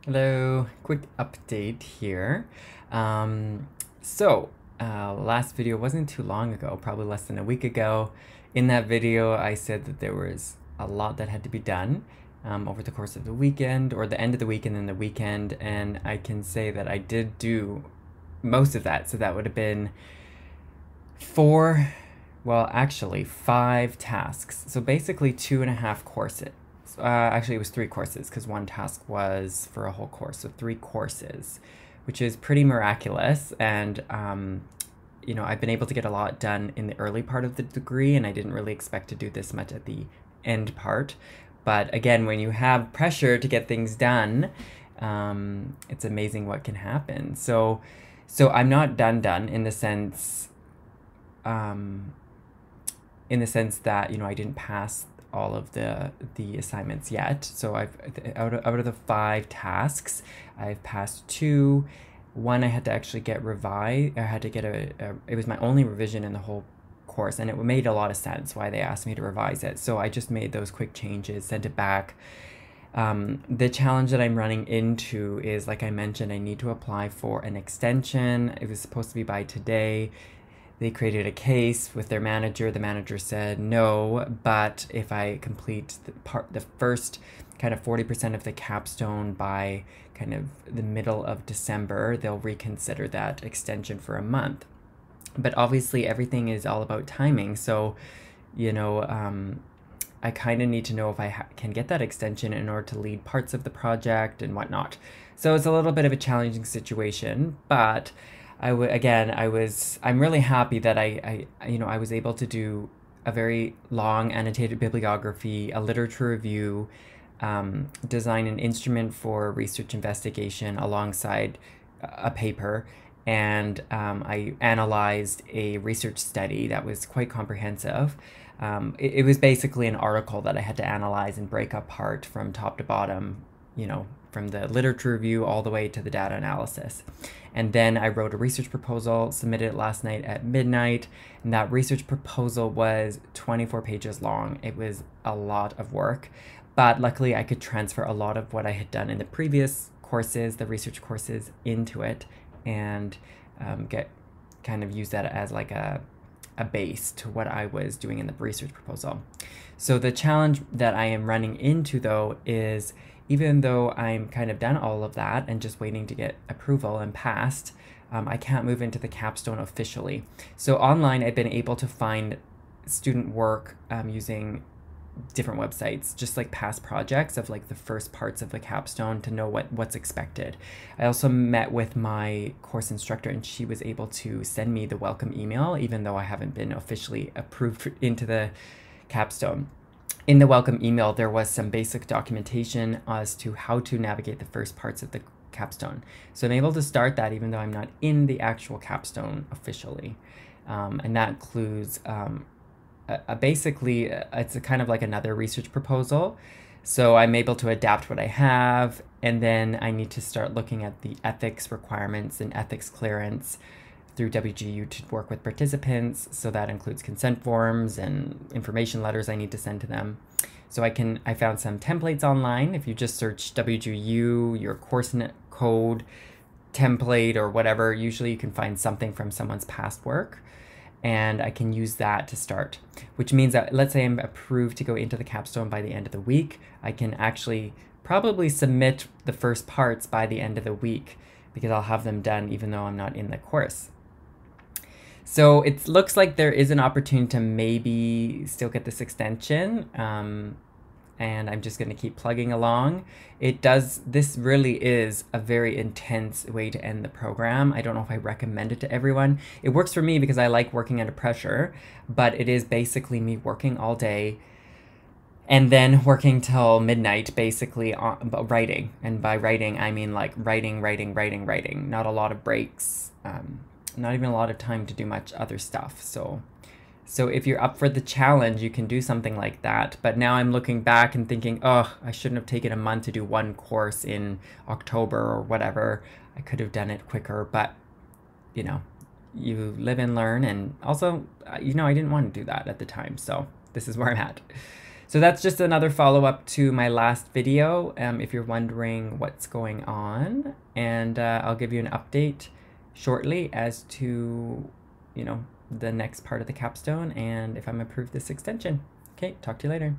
Hello, quick update here. Last video wasn't too long ago, probably less than a week ago. In that video, I said that there was a lot that had to be done over the course of the weekend, or the end of the week and then the weekend, and I can say that I did do most of that. So that would have been five tasks. So basically 2.5 courses. Actually, it was 3 courses because one task was for a whole course. So 3 courses, which is pretty miraculous. And, I've been able to get a lot done in the early part of the degree, and I didn't really expect to do this much at the end part. But again, when you have pressure to get things done, it's amazing what can happen. So I'm not done in the sense that I didn't pass all of the assignments yet. So I've out of the 5 tasks, I've passed 2. One I had to actually get revised. I had to get it was my only revision in the whole course, and it made a lot of sense why they asked me to revise it. So I just made those quick changes, sent it back. The challenge that I'm running into is, like I mentioned, I need to apply for an extension. It was supposed to be by today. They created a case with their manager. The manager said no, but if I complete the first kind of 40% of the capstone by kind of the middle of December, they'll reconsider that extension for a month. But obviously everything is all about timing. So, I kind of need to know if I can get that extension in order to lead parts of the project and whatnot. So it's a little bit of a challenging situation, but I'm really happy that I was able to do a very long annotated bibliography, a literature review, design an instrument for research investigation alongside a paper, and I analyzed a research study that was quite comprehensive. It was basically an article that I had to analyze and break apart from top to bottom, from the literature review all the way to the data analysis. And then I wrote a research proposal, submitted it last night at midnight, and that research proposal was 24 pages long. It was a lot of work, but luckily I could transfer a lot of what I had done in the previous courses, the research courses, into it, and use that as like a base to what I was doing in the research proposal. So the challenge that I am running into, though, is even though I'm kind of done all of that and just waiting to get approval and passed, I can't move into the capstone officially. So online, I've been able to find student work using different websites, just like past projects of like the first parts of the capstone to know what's expected. I also met with my course instructor, and she was able to send me the welcome email, even though I haven't been officially approved into the capstone. In the welcome email, there was some basic documentation as to how to navigate the first parts of the capstone. So I'm able to start that even though I'm not in the actual capstone officially. And that includes it's a kind of like another research proposal. So I'm able to adapt what I have, and then I need to start looking at the ethics requirements and ethics clearance through WGU to work with participants. So that includes consent forms and information letters I need to send to them. So I found some templates online. If you just search WGU, your course code template or whatever, usually you can find something from someone's past work, and I can use that to start, which means that let's say I'm approved to go into the capstone by the end of the week, I can actually probably submit the first parts by the end of the week because I'll have them done even though I'm not in the course. So it looks like there is an opportunity to maybe still get this extension, and I'm just going to keep plugging along. This really is a very intense way to end the program. I don't know if I recommend it to everyone. It works for me because I like working under pressure, but it is basically me working all day and then working till midnight, basically on writing. And by writing, I mean like writing. Not a lot of breaks, not even a lot of time to do much other stuff. So if you're up for the challenge, you can do something like that. But now I'm looking back and thinking, oh, I shouldn't have taken a month to do one course in October or whatever. I could have done it quicker, but you live and learn. And also, I didn't want to do that at the time. So this is where I'm at. So that's just another follow-up to my last video, if you're wondering what's going on. And I'll give you an update shortly as to, the next part of the capstone and if I'm approved this extension. Okay, talk to you later.